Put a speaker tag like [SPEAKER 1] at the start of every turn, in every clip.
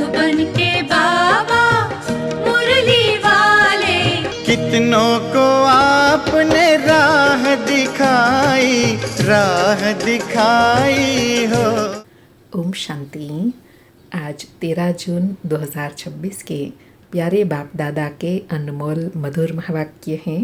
[SPEAKER 1] बनके बाबा मुरली वाले।
[SPEAKER 2] कितनों को आपने राह दिखाई हो।
[SPEAKER 3] ओम शांति। आज 13 जून 2026 के प्यारे बाप दादा के अनमोल मधुर महावाक्य हैं।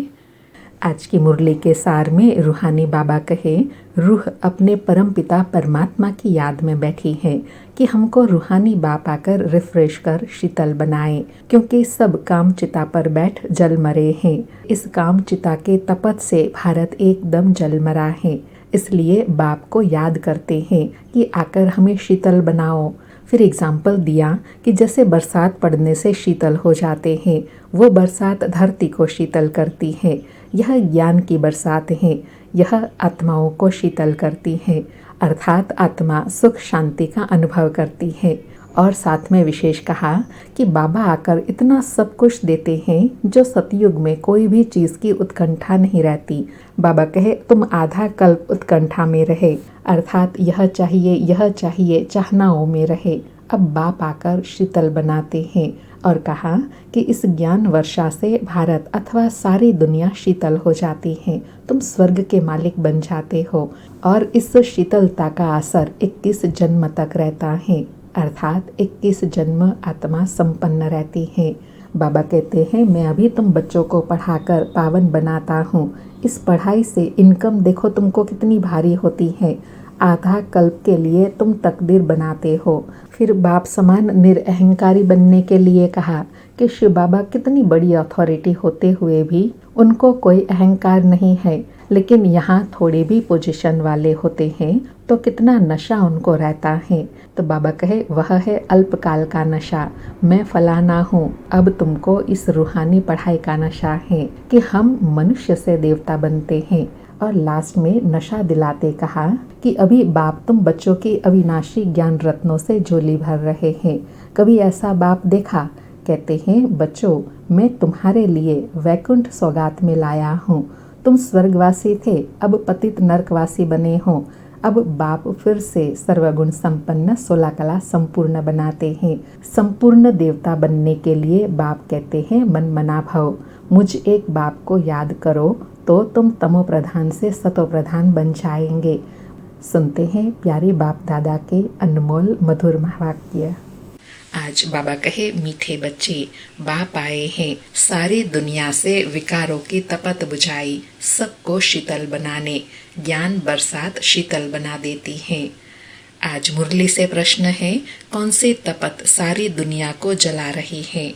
[SPEAKER 3] आज की मुरली के सार में रूहानी बाबा कहे, रूह अपने परम पिता परमात्मा की याद में बैठी है कि हमको रूहानी बाप आकर रिफ्रेश कर शीतल बनाए, क्योंकि सब काम चिता पर बैठ जल मरे हैं। इस काम चिता के तपत से भारत एकदम जल मरा है। इसलिए बाप को याद करते हैं कि आकर हमें शीतल बनाओ। फिर एग्जाम्पल दिया कि जैसे बरसात पड़ने से शीतल हो जाते हैं, वो बरसात धरती को शीतल करती है। यह ज्ञान की बरसात है, यह आत्माओं को शीतल करती है, अर्थात आत्मा सुख शांति का अनुभव करती है। और साथ में विशेष कहा कि बाबा आकर इतना सब कुछ देते हैं जो सतयुग में कोई भी चीज़ की उत्कंठा नहीं रहती। बाबा कहे, तुम आधा कल्प उत्कंठा में रहे, अर्थात यह चाहिए चाहनाओं में रहे। अब बाप आकर शीतल बनाते हैं और कहा कि इस ज्ञान वर्षा से भारत अथवा सारी दुनिया शीतल हो जाती है। तुम स्वर्ग के मालिक बन जाते हो और इस शीतलता का असर 21 जन्म तक रहता है, अर्थात 21 जन्म आत्मा संपन्न रहती है। बाबा कहते हैं, मैं अभी तुम बच्चों को पढ़ाकर पावन बनाता हूँ। इस पढ़ाई से इनकम देखो तुमको कितनी भारी होती है। आधा कल्प के लिए तुम तकदीर बनाते हो। फिर बाप समान निरअहंकारी बनने के लिए कहा कि शिव बाबा कितनी बड़ी अथॉरिटी होते हुए भी उनको कोई अहंकार नहीं है, लेकिन यहाँ थोड़े भी पोजीशन वाले होते हैं तो कितना नशा उनको रहता है। तो बाबा कहे, वह है अल्पकाल का नशा, मैं फलाना हूँ। अब तुमको इस रूहानी पढ़ाई का नशा है कि हम मनुष्य से देवता बनते हैं। और लास्ट में नशा दिलाते कहा कि अभी बाप तुम बच्चों की अविनाशी ज्ञान रत्नों से झोली भर रहे हैं। कभी ऐसा बाप देखा? कहते हैं, बच्चों मैं तुम्हारे लिए वैकुंठ सौगात में लाया हूँ। तुम स्वर्गवासी थे, अब पतित नरकवासी बने हो। अब बाप फिर से सर्वगुण संपन्न 16 कला संपूर्ण बनाते हैं। संपूर्ण देवता बनने के लिए बाप कहते हैं, मन मना भव। मुझ एक बाप को याद करो तो तुम तमो प्रधान से सतो प्रधान बन जाएंगे। सुनते हैं प्यारे बाप दादा के अनमोल मधुर महावाक्य। आज बाबा कहे, मीठे बच्चे, बाप आए हैं सारी दुनिया से विकारों की तपत बुझाई, सबको शीतल बनाने। ज्ञान बरसात शीतल बना देती है। आज मुरली से प्रश्न है, कौन सी तपत सारी दुनिया को जला रही है?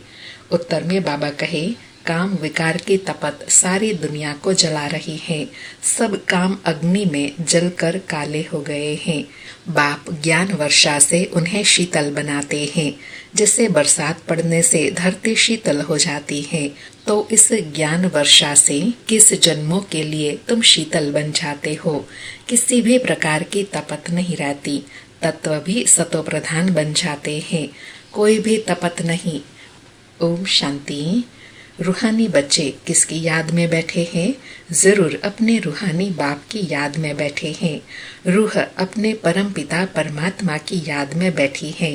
[SPEAKER 3] उत्तर में बाबा कहे, काम विकार की तपत सारी दुनिया को जला रही है। सब काम अग्नि में जलकर काले हो गए हैं। बाप ज्ञान वर्षा से उन्हें शीतल बनाते हैं। जैसे बरसात पड़ने से धरती शीतल हो जाती है, तो इस ज्ञान वर्षा से किस जन्मों के लिए तुम शीतल बन जाते हो। किसी भी प्रकार की तपत नहीं रहती। तत्व भी सतो प्रधान बन जाते हैं, कोई भी तपत नहीं। ओम शांति। रूहानी बच्चे किसकी याद में बैठे हैं? जरूर अपने रूहानी बाप की याद में बैठे हैं। रूह अपने परम पिता परमात्मा की याद में बैठी है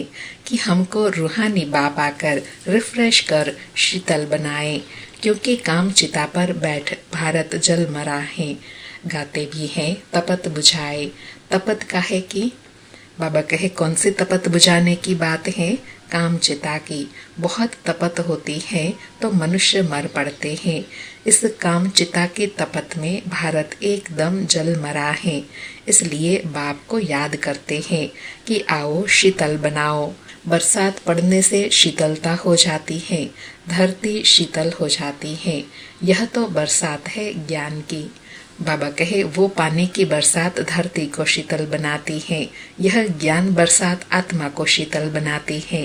[SPEAKER 3] कि हमको रूहानी बाप आकर रिफ्रेश कर शीतल बनाए, क्योंकि काम चिता पर बैठ भारत जल मरा है। गाते भी हैं, तपत बुझाए। तपत काहे की? बाबा कहे, कौन सी तपत बुझाने की बात है? काम चिता की। बहुत तपत होती है तो मनुष्य मर पड़ते हैं। इस काम चिता की तपत में भारत एकदम जल मरा है। इसलिए बाप को याद करते हैं कि आओ शीतल बनाओ। बरसात पड़ने से शीतलता हो जाती है, धरती शीतल हो जाती है। यह तो बरसात है ज्ञान की। बाबा कहे, वो पानी की बरसात धरती को शीतल बनाती है, यह ज्ञान बरसात आत्मा को शीतल बनाती है।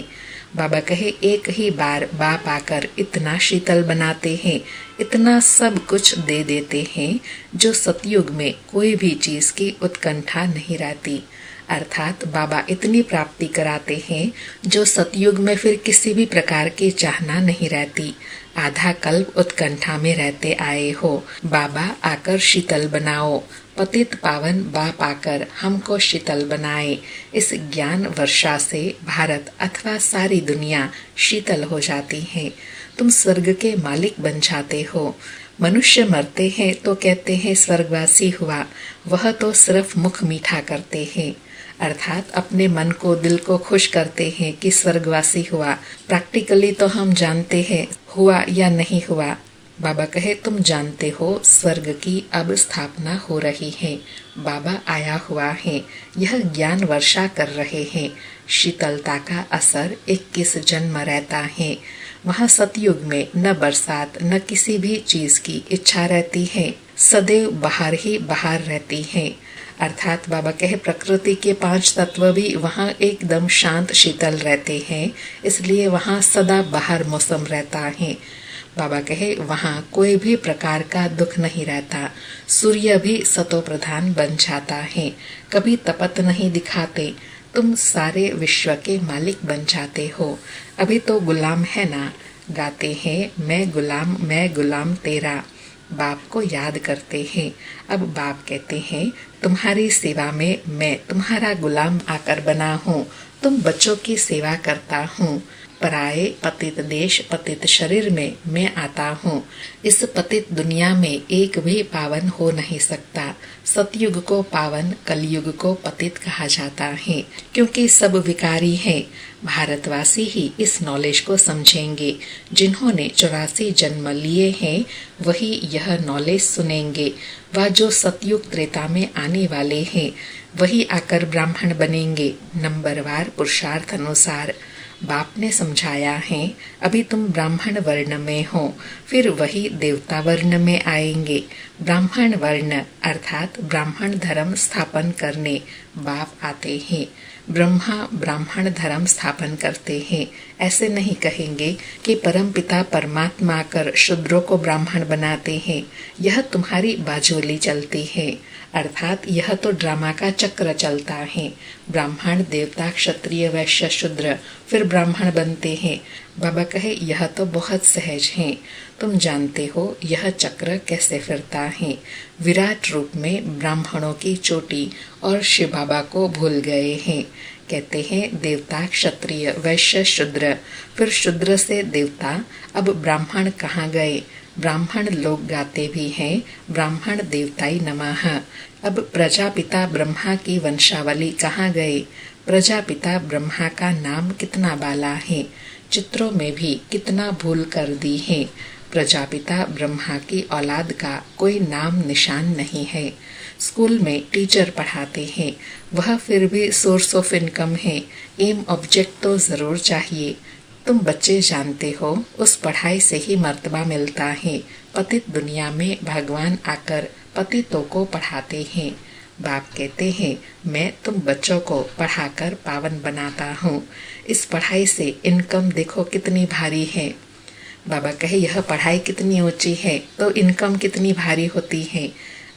[SPEAKER 3] बाबा कहे, एक ही बार बाप आकर इतना शीतल बनाते हैं, इतना सब कुछ दे देते हैं जो सतयुग में कोई भी चीज की उत्कंठा नहीं रहती। अर्थात बाबा इतनी प्राप्ति कराते हैं जो सतयुग में फिर किसी भी प्रकार की चाहना नहीं रहती। आधा कल्प उत्कंठा में रहते आए हो, बाबा आकर शीतल बनाओ। पतित पावन बाप आकर हमको शीतल बनाए। इस ज्ञान वर्षा से भारत अथवा सारी दुनिया शीतल हो जाती है। तुम स्वर्ग के मालिक बन जाते हो। मनुष्य मरते हैं तो कहते हैं स्वर्गवासी हुआ, वह तो सिर्फ मुख मीठा करते हैं, अर्थात अपने मन को दिल को खुश करते हैं कि स्वर्गवासी हुआ। प्रैक्टिकली तो हम जानते हैं हुआ या नहीं हुआ। बाबा कहे तुम जानते हो स्वर्ग की अब स्थापना हो रही है, बाबा आया हुआ है, यह ज्ञान वर्षा कर रहे हैं। शीतलता का असर 21 जन्म रहता है। वहाँ सतयुग में न बरसात न किसी भी चीज की इच्छा रहती है, सदैव बाहर ही बाहर रहती है। अर्थात बाबा कहे प्रकृति के 5 तत्व भी वहाँ एकदम शांत शीतल रहते हैं, इसलिए वहाँ सदा बाहर मौसम रहता है। बाबा कहे वहाँ कोई भी प्रकार का दुख नहीं रहता। सूर्य भी सतो प्रधान बन जाता है, कभी तपत नहीं दिखाते। तुम सारे विश्व के मालिक बन जाते हो। अभी तो गुलाम है ना, गाते हैं मैं गुलाम तेरा। बाप को याद करते हैं। अब बाप कहते हैं तुम्हारी सेवा में मैं तुम्हारा गुलाम आकर बना हूँ, तुम बच्चों की सेवा करता हूँ। पराये पतित देश पतित शरीर में मैं आता हूँ। इस पतित दुनिया में एक भी पावन हो नहीं सकता। सतयुग को पावन, कलयुग को पतित कहा जाता है, क्योंकि सब विकारी हैं। भारतवासी ही इस नॉलेज को समझेंगे। जिन्होंने 84 जन्म लिए हैं वही यह नॉलेज सुनेंगे। वह जो सतयुग त्रेता में आने वाले हैं वही आकर ब्राह्मण बनेंगे, नंबरवार पुरुषार्थ अनुसार। बाप ने समझाया है अभी तुम ब्राह्मण वर्ण में हो, फिर वही देवता वर्ण में आएंगे। ब्राह्मण वर्ण अर्थात ब्राह्मण धर्म स्थापन करने बाप आते हैं। ब्रह्मा ब्राह्मण धर्म स्थापन करते हैं। ऐसे नहीं कहेंगे कि परमपिता परमात्मा आकर शूद्रों को ब्राह्मण बनाते हैं। यह तुम्हारी बाजोली चलती है, अर्थात यह तो ड्रामा का चक्र चलता है। ब्राह्मण देवता क्षत्रिय वैश्य शूद्र फिर ब्राह्मण बनते हैं। बाबा कहे यह तो बहुत सहज है, तुम जानते हो यह चक्र कैसे फिरता है। विराट रूप में ब्राह्मणों की चोटी और शिव बाबा को भूल गए हैं। कहते हैं देवता क्षत्रिय वैश्य शूद्र, फिर शूद्र से देवता, अब ब्राह्मण कहाँ गए। ब्राह्मण लोग गाते भी हैं ब्राह्मण देवताई नमः। अब प्रजापिता ब्रह्मा की वंशावली कहाँ गए। प्रजापिता ब्रह्मा का नाम कितना बाला है, चित्रों में भी कितना भूल कर दी है। प्रजापिता ब्रह्मा की औलाद का कोई नाम निशान नहीं है। स्कूल में टीचर पढ़ाते हैं, वह फिर भी सोर्स ऑफ इनकम है। एम ऑब्जेक्ट तो जरूर चाहिए। तुम बच्चे जानते हो उस पढ़ाई से ही मर्तबा मिलता है। पतित दुनिया में भगवान आकर पतितों को पढ़ाते हैं। बाप कहते हैं मैं तुम बच्चों को पढ़ाकर पावन बनाता हूँ। इस पढ़ाई से इनकम देखो कितनी भारी है। बाबा कहे यह पढ़ाई कितनी ऊंची है तो इनकम कितनी भारी होती है।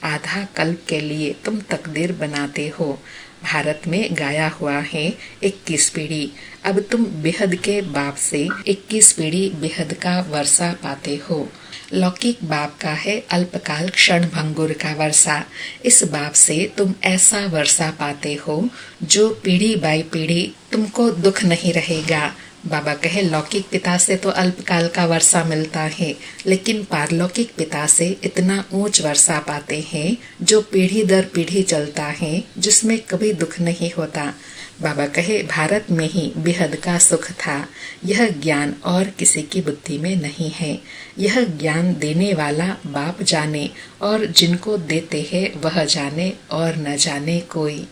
[SPEAKER 3] आधा कल्प के लिए तुम तकदीर बनाते हो। भारत में गाया हुआ है 21 पीढ़ी। अब तुम बेहद के बाप से 21 पीढ़ी बेहद का वर्षा पाते हो। लौकिक बाप का है अल्पकाल क्षण भंगुर का वर्षा। इस बाप से तुम ऐसा वर्षा पाते हो जो पीढ़ी बाई पीढ़ी तुमको दुख नहीं रहेगा। बाबा कहे लौकिक पिता से तो अल्पकाल का वर्षा मिलता है, लेकिन पारलौकिक पिता से इतना ऊंच वर्षा पाते हैं जो पीढ़ी दर पीढ़ी चलता है, जिसमें कभी दुख नहीं होता। बाबा कहे भारत में ही बेहद का सुख था। यह ज्ञान और किसी की बुद्धि में नहीं है। यह ज्ञान देने वाला बाप जाने और जिनको देते हैं वह जाने और न जाने कोई।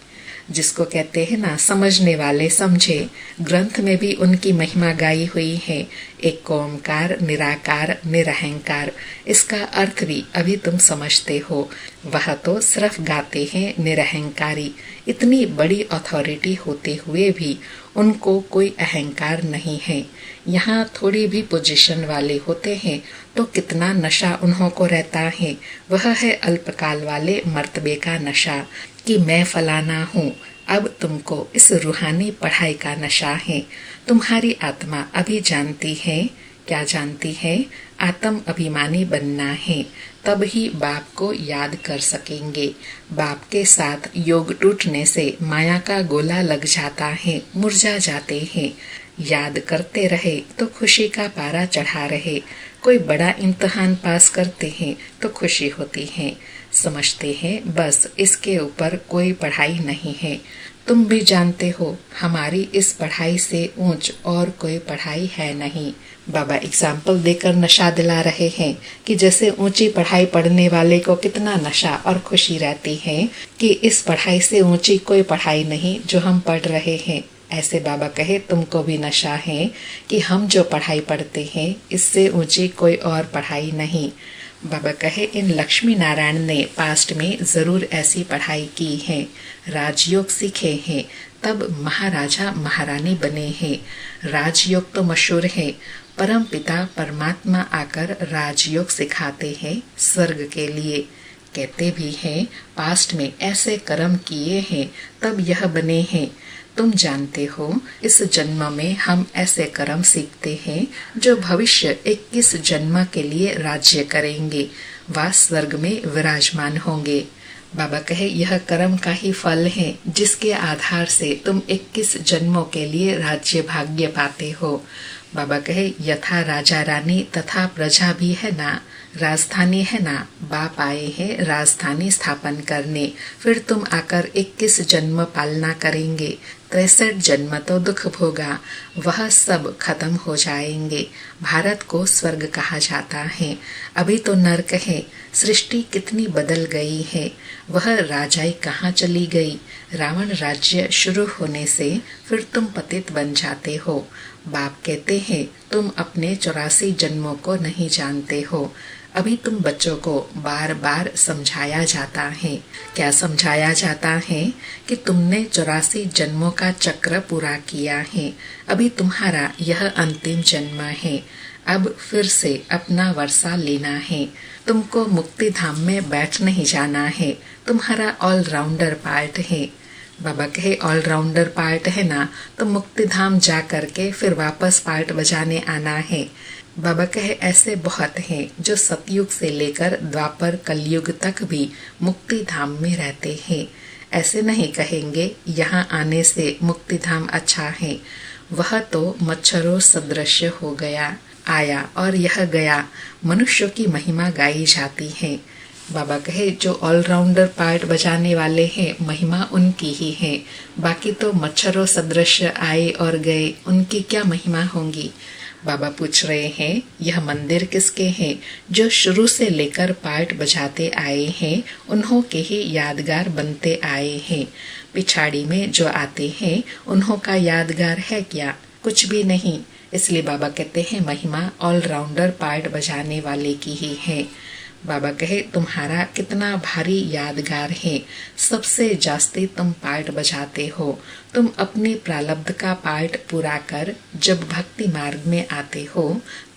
[SPEAKER 3] जिसको कहते हैं ना समझने वाले समझे। ग्रंथ में भी उनकी महिमा गाई हुई है। एक ओंकार निराकार निरहंकार, इसका अर्थ भी अभी तुम समझते हो। वह तो सिर्फ गाते हैं निरहंकारी। इतनी बड़ी अथॉरिटी होते हुए भी उनको कोई अहंकार नहीं है। यहाँ थोड़ी भी पोजीशन वाले होते हैं तो कितना नशा उन्हों को रहता है। वह है अल्पकाल वाले मर्तबे का नशा कि मैं फलाना हूँ। अब तुमको इस रूहानी पढ़ाई का नशा है। तुम्हारी आत्मा अभी जानती है, क्या जानती है? आत्म अभिमानी बनना है, तब ही बाप को याद कर सकेंगे। बाप के साथ योग टूटने से माया का गोला लग जाता है, मुरझा जाते हैं। याद करते रहे तो खुशी का पारा चढ़ा रहे। कोई बड़ा इम्तिहान पास करते हैं तो खुशी होती है, समझते हैं बस इसके ऊपर कोई पढ़ाई नहीं है। तुम भी जानते हो हमारी इस पढ़ाई से ऊंच और कोई पढ़ाई है नहीं। बाबा एग्जाम्पल देकर नशा दिला रहे हैं कि जैसे ऊंची पढ़ाई पढ़ने वाले को कितना नशा और खुशी रहती है कि इस पढ़ाई से ऊंची कोई पढ़ाई नहीं जो हम पढ़ रहे हैं। ऐसे बाबा कहे तुमको भी नशा है कि हम जो पढ़ाई पढ़ते हैं इससे ऊंची कोई और पढ़ाई नहीं। बाबा कहे इन लक्ष्मी नारायण ने पास्ट में जरूर ऐसी पढ़ाई की है, राजयोग सीखे हैं, तब महाराजा महारानी बने हैं। राजयोग तो मशहूर है, परम पिता परमात्मा आकर राजयोग सिखाते हैं स्वर्ग के लिए। कहते भी हैं पास्ट में ऐसे कर्म किए हैं तब यह बने हैं। तुम जानते हो इस जन्म में हम ऐसे कर्म सीखते हैं जो भविष्य 21 जन्म के लिए राज्य करेंगे, व स्वर्ग में विराजमान होंगे। बाबा कहे यह कर्म का ही फल है जिसके आधार से तुम 21 जन्मों के लिए राज्य भाग्य पाते हो। बाबा कहे यथा राजा रानी तथा प्रजा भी है ना, राजधानी है ना। बाप आए हैं राजधानी स्थापन करने, फिर तुम आकर 21 जन्म पालना करेंगे। 63 जन्म तो दुख भोगा, वह सब खत्म हो जाएंगे। भारत को स्वर्ग कहा जाता है, अभी तो नर्क है। सृष्टि कितनी बदल गई है, वह राजाई कहाँ चली गई। रावण राज्य शुरू होने से फिर तुम पतित बन जाते हो। बाप कहते हैं तुम अपने 84 जन्मों को नहीं जानते हो। अभी तुम बच्चों को बार बार समझाया जाता है। क्या समझाया जाता है कि तुमने 84 जन्मों का चक्र पूरा किया है, अभी तुम्हारा यह अंतिम जन्म है। अब फिर से अपना वर्षा लेना है। तुमको मुक्ति धाम में बैठ नहीं जाना है, तुम्हारा ऑलराउंडर पार्ट है। बाबा कहे ऑलराउंडर पार्ट है ना, तो मुक्ति धाम जा करके फिर वापस पार्ट बजाने आना है। बाबा कहे ऐसे बहुत हैं जो सतयुग से लेकर द्वापर कलयुग तक भी मुक्ति धाम में रहते हैं। ऐसे नहीं कहेंगे यहाँ आने से मुक्ति धाम अच्छा है, वह तो मच्छरों सदृश हो गया, आया और यह गया। मनुष्यों की महिमा गाई जाती है। बाबा कहे जो ऑलराउंडर पार्ट बजाने वाले हैं महिमा उनकी ही है, बाकी तो मच्छरों सदृश आए और गए, उनकी क्या महिमा होंगी। बाबा पूछ रहे हैं यह मंदिर किसके हैं, जो शुरू से लेकर पार्ट बजाते आए हैं उन्हों के ही यादगार बनते आए हैं। पिछाड़ी में जो आते हैं उन्हों का यादगार है क्या, कुछ भी नहीं। इसलिए बाबा कहते हैं महिमा ऑलराउंडर पार्ट बजाने वाले की ही है। बाबा कहे तुम्हारा कितना भारी यादगार है, सबसे जास्ती तुम पार्ट बजाते हो। तुम अपनी प्रारब्ध का पार्ट पूरा कर जब भक्ति मार्ग में आते हो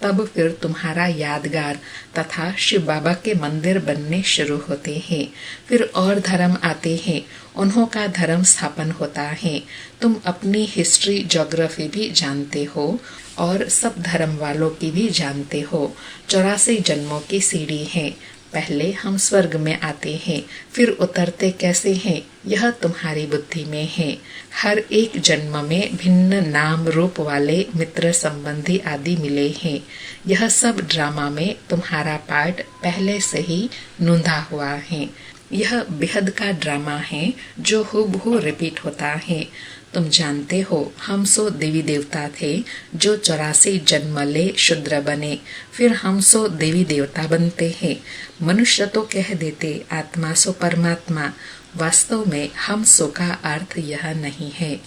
[SPEAKER 3] तब फिर तुम्हारा यादगार तथा शिव बाबा के मंदिर बनने शुरू होते हैं। फिर और धर्म आते हैं, उन्हों का धर्म स्थापन होता है। तुम अपनी हिस्ट्री ज्योग्राफी भी जानते हो और सब धर्म वालों की भी जानते हो। 84 जन्मों की सीढ़ी है, पहले हम स्वर्ग में आते हैं, फिर उतरते कैसे हैं यह तुम्हारी बुद्धि में है। हर एक जन्म में भिन्न नाम रूप वाले मित्र संबंधी आदि मिले हैं। यह सब ड्रामा में तुम्हारा पार्ट पहले से ही नोंधा हुआ है। यह बेहद का ड्रामा है जो हूबहू रिपीट होता है। तुम जानते हो हम सो देवी देवता थे जो 84 जन्म ले शूद्र बने, फिर हम सो देवी देवता बनते हैं। मनुष्य तो कह देते आत्मा सो परमात्मा, वास्तव में हम सो का अर्थ यह नहीं है।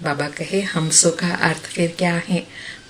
[SPEAKER 3] बाबा कहे हम सो का अर्थ फिर क्या है।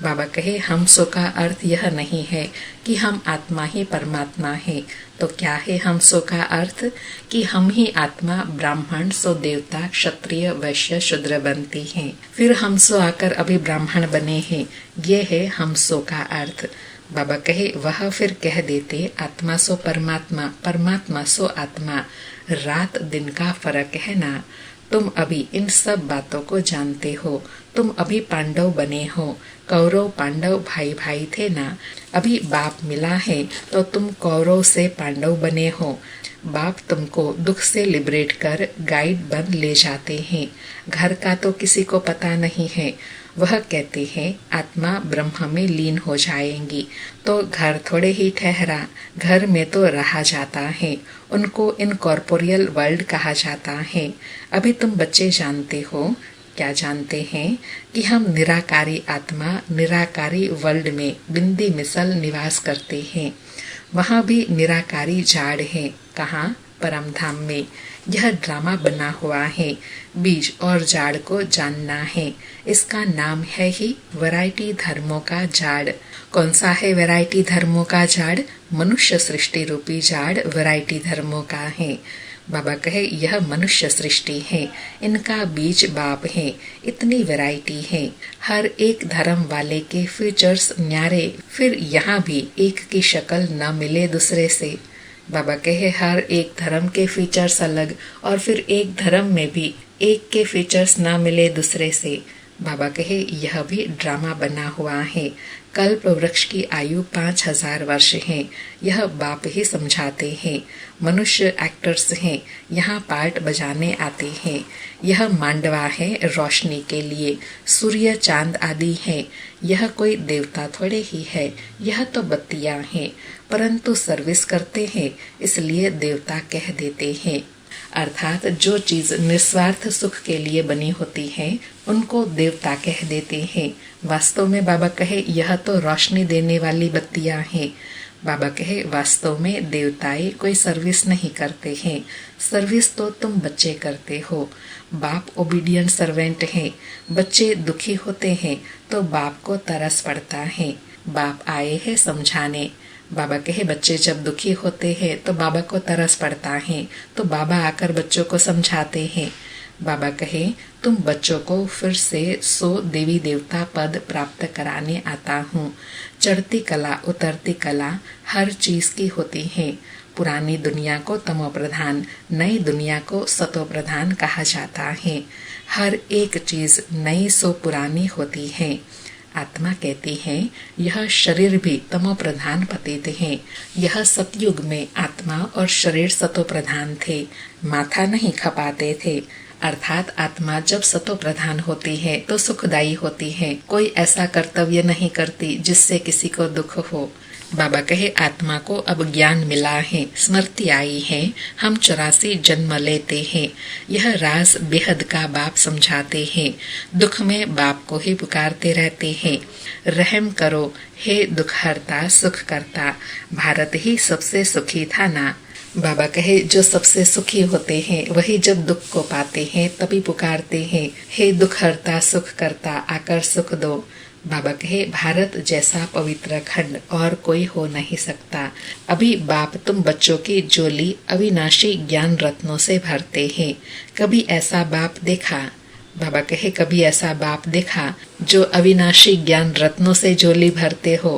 [SPEAKER 3] बाबा कहे हम सो का अर्थ यह नहीं है कि हम आत्मा ही परमात्मा है, तो क्या है हम सो का अर्थ कि हम ही आत्मा ब्राह्मण सो देवता क्षत्रिय वैश्य शूद्र बनती हैं, फिर हम सो आकर अभी ब्राह्मण बने हैं। ये है हम सो का अर्थ। बाबा कहे वह फिर कह देते आत्मा सो परमात्मा, परमात्मा सो आत्मा, रात दिन का फर्क है ना। तुम अभी इन सब बातों को जानते हो। तुम अभी पांडव बने हो। कौरव पांडव भाई भाई थे ना। अभी बाप मिला है तो तुम कौरव से पांडव बने हो। बाप तुमको दुख से लिबरेट कर गाइड बन ले जाते हैं। घर का तो किसी को पता नहीं है। वह कहते हैं आत्मा ब्रह्म में लीन हो जाएंगी, तो घर थोड़े ही ठहरा, घर में तो रहा जाता है। उनको इनकॉर्पोरियल वर्ल्ड कहा जाता है। अभी तुम बच्चे जानते हो, क्या जानते हैं कि हम निराकारी आत्मा निराकारी वर्ल्ड में बिंदी मिसल निवास करते हैं। वहाँ भी निराकारी जाड़ है। कहाँ? परम धाम में। यह ड्रामा बना हुआ है। बीज और जाड़ को जानना है। इसका नाम है ही वैरायटी धर्मों का जाड़। कौन सा है वैरायटी धर्मों का जाड़? मनुष्य सृष्टि रूपी जाड़ वैरायटी धर्मों का है। बाबा कहे यह मनुष्य सृष्टि है, इनका बीज बाप है। इतनी वैरायटी है। हर एक धर्म वाले के फीचर्स न्यारे, फिर यहाँ भी एक की शक्ल न मिले दूसरे से। बाबा कहे हर एक धर्म के फीचर्स अलग, और फिर एक धर्म में भी एक के फीचर्स ना मिले दूसरे से। बाबा कहे यह भी ड्रामा बना हुआ है। कल्प वृक्ष की आयु 5000 वर्ष है। यह बाप ही समझाते हैं। मनुष्य एक्टर्स हैं, यहाँ पार्ट बजाने आते हैं। यह मांडवा है रोशनी के लिए। सूर्य चांद आदि है। यह कोई देवता थोड़े ही है, यह तो बत्तियां हैं, परंतु सर्विस करते हैं इसलिए देवता कह देते हैं। अर्थात जो चीज निस्वार्थ सुख के लिए बनी होती है उनको देवता कह देते हैं। वास्तव में बाबा कहे यह तो रोशनी देने वाली बत्तियां हैं। बाबा कहे वास्तव में देवताएं कोई सर्विस नहीं करते हैं। सर्विस तो तुम बच्चे करते हो। बाप ओबीडियंट सर्वेंट है। बच्चे दुखी होते हैं तो बाप को तरस पड़ता है। बाप आए हैं समझाने। बाबा कहे बच्चे जब दुखी होते हैं तो बाबा को तरस पड़ता है, तो बाबा आकर बच्चों को समझाते हैं। बाबा कहे तुम बच्चों को फिर से 100 देवी देवता पद प्राप्त कराने आता हूँ। चढ़ती कला उतरती कला हर चीज की होती है। पुरानी दुनिया को तमो प्रधान, नई दुनिया को सतो प्रधान कहा जाता है। हर एक चीज नई सो पुरानी होती है। आत्मा कहती है यह शरीर भी तमो प्रधान पतित है। यह सतयुग में आत्मा और शरीर सतो प्रधान थे, माथा नहीं खपाते थे। अर्थात आत्मा जब सतो प्रधान होती है तो सुखदायी होती है। कोई ऐसा कर्तव्य नहीं करती जिससे किसी को दुख हो। बाबा कहे आत्मा को अब ज्ञान मिला है, स्मृति आई है। हम 84 जन्म लेते हैं। यह राज बेहद का बाप समझाते हैं। दुख में बाप को ही पुकारते रहते हैं। रहम करो हे दुख हरता सुख करता। भारत ही सबसे सुखी था ना। बाबा कहे जो सबसे सुखी होते हैं वही जब दुख को पाते हैं तभी पुकारते हैं, हे दुख हरता सुख करता आकर सुख दो। बाबा कहे भारत जैसा पवित्र खंड और कोई हो नहीं सकता। अभी बाप तुम बच्चों की जोली अविनाशी ज्ञान रत्नों से भरते हैं। कभी ऐसा बाप देखा? बाबा कहे कभी ऐसा बाप देखा जो अविनाशी ज्ञान रत्नों से जोली भरते हो?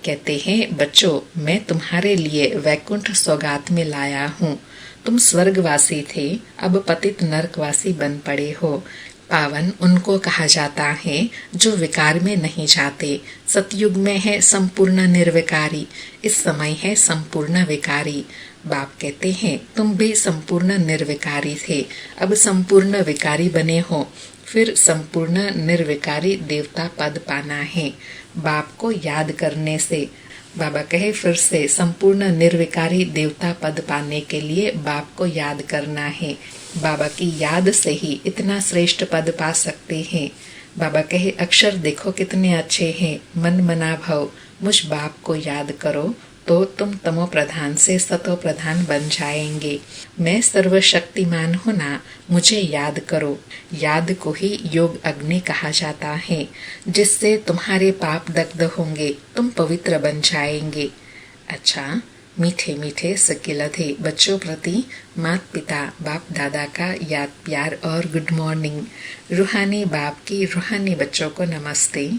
[SPEAKER 3] कहते हैं बच्चों मैं तुम्हारे लिए वैकुंठ सौगात में लाया हूँ। तुम स्वर्गवासी थे, अब पतित नरकवासी बन पड़े हो। पावन उनको कहा जाता है जो विकार में नहीं जाते। सतयुग में है संपूर्ण निर्विकारी, इस समय है संपूर्ण विकारी। बाप कहते हैं तुम भी संपूर्ण निर्विकारी थे, अब संपूर्ण विकारी बने हो। फिर संपूर्ण निर्विकारी देवता पद पाना है बाप को याद करने से। बाबा कहे फिर से संपूर्ण निर्विकारी देवता पद पाने के लिए बाप को याद करना है। बाबा की याद से ही इतना श्रेष्ठ पद पा सकते हैं। बाबा कहे अक्षर देखो कितने अच्छे हैं। मन मना भव, मुझ बाप को याद करो तो तुम तमो प्रधान से सतो प्रधान बन जाएंगे। मैं सर्वशक्तिमान हूँ ना, मुझे याद करो। याद को ही योग अग्नि कहा जाता है, जिससे तुम्हारे पाप दग्ध होंगे, तुम पवित्र बन जाएंगे। अच्छा, मीठे मीठे सकिलधे बच्चों प्रति माता पिता बाप दादा का याद प्यार और गुड मॉर्निंग। रूहानी बाप की रूहानी बच्चों को नमस्ते।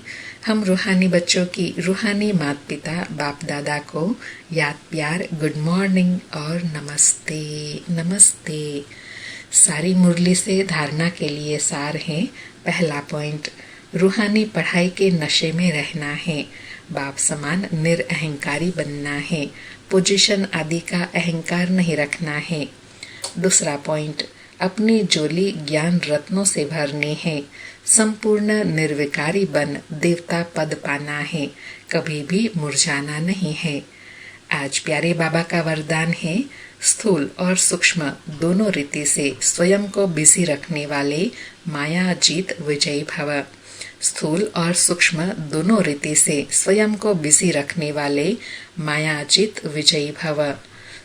[SPEAKER 3] हम रूहानी बच्चों की रूहानी माता पिता बाप दादा को याद प्यार गुड मॉर्निंग और नमस्ते नमस्ते। सारी मुरली से धारणा के लिए सार है। पहला पॉइंट, रूहानी पढ़ाई के नशे में रहना है। बाप समान निरअहंकारी बनना है। पोजीशन आदि का अहंकार नहीं रखना है। दूसरा पॉइंट, अपनी झोली ज्ञान रत्नों से भरनी है। संपूर्ण निर्विकारी बन देवता पद पाना है। कभी भी मुरझाना नहीं है। आज प्यारे बाबा का वरदान है, स्थूल और सूक्ष्म दोनों रीति से स्वयं को बिजी रखने वाले माया जीत विजयी भव। स्थूल और सूक्ष्म दोनों रीति से स्वयं को बिजी रखने वाले माया जीत विजयी भव।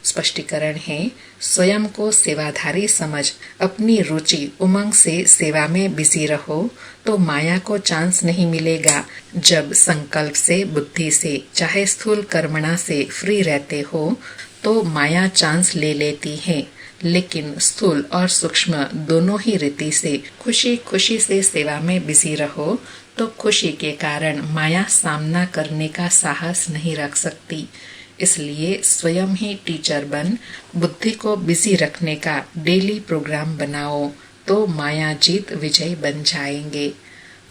[SPEAKER 3] स्पष्टीकरण है, स्वयं को सेवाधारी समझ अपनी रुचि उमंग से सेवा में बिजी रहो तो माया को चांस नहीं मिलेगा। जब संकल्प से बुद्धि से चाहे स्थूल कर्मणा से फ्री रहते हो तो माया चांस ले लेती है। लेकिन स्थूल और सूक्ष्म दोनों ही रीति से खुशी खुशी से सेवा में बिजी रहो तो खुशी के कारण माया सामना करने का साहस नहीं रख सकती। इसलिए स्वयं ही टीचर बन बुद्धि को बिजी रखने का डेली प्रोग्राम बनाओ तो माया जीत विजय बन जाएंगे।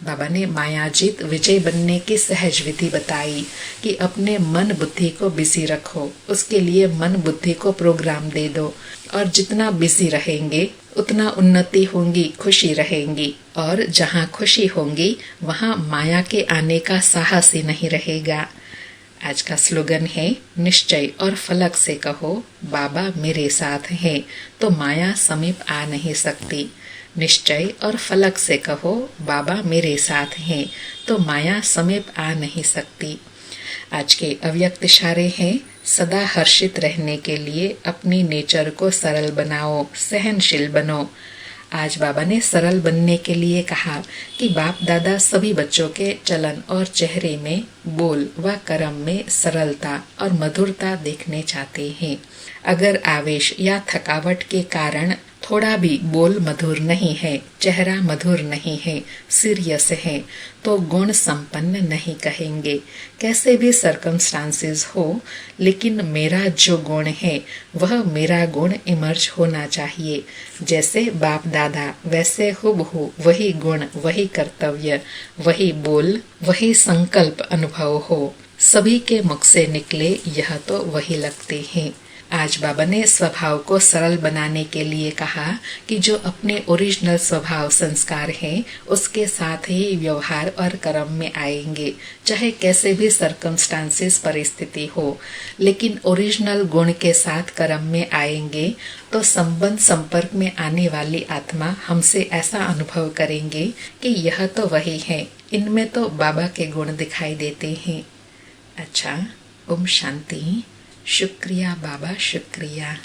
[SPEAKER 3] बाबा ने माया जीत विजय बनने की सहज विधि बताई कि अपने मन बुद्धि को बिजी रखो। उसके लिए मन बुद्धि को प्रोग्राम दे दो और जितना बिजी रहेंगे उतना उन्नति होंगी, खुशी रहेंगी। और जहाँ खुशी होंगी वहाँ माया के आने का साहस ही नहीं रहेगा। आज का स्लोगन है, निश्चय और फलक से कहो बाबा मेरे साथ हैं तो माया समीप आ नहीं सकती। निश्चय और फलक से कहो बाबा मेरे साथ हैं तो माया समीप आ नहीं सकती। आज के अव्यक्त इशारे हैं, सदा हर्षित रहने के लिए अपनी नेचर को सरल बनाओ, सहनशील बनो। आज बाबा ने सरल बनने के लिए कहा कि बाप दादा सभी बच्चों के चलन और चेहरे में, बोल व कर्म में सरलता और मधुरता देखने चाहते हैं। अगर आवेश या थकावट के कारण थोड़ा भी बोल मधुर नहीं है, चेहरा मधुर नहीं है, सीरियस है तो गुण संपन्न नहीं कहेंगे। कैसे भी सर्कमस्टांसेस हो, लेकिन मेरा जो गुण है वह मेरा गुण इमर्ज होना चाहिए। जैसे बाप दादा वैसे हुबहू वही गुण, वही कर्तव्य, वही बोल, वही संकल्प अनुभव हो। सभी के मुख से निकले यह तो वही लगते हैं। आज बाबा ने स्वभाव को सरल बनाने के लिए कहा कि जो अपने ओरिजिनल स्वभाव संस्कार हैं उसके साथ ही व्यवहार और कर्म में आएंगे, चाहे कैसे भी सर्कमस्टांसेस परिस्थिति हो, लेकिन ओरिजिनल गुण के साथ कर्म में आएंगे तो संबंध संपर्क में आने वाली आत्मा हमसे ऐसा अनुभव करेंगे कि यह तो वही है, इनमें तो बाबा के गुण दिखाई देते हैं। अच्छा, ओम शांति। शुक्रिया बाबा, शुक्रिया।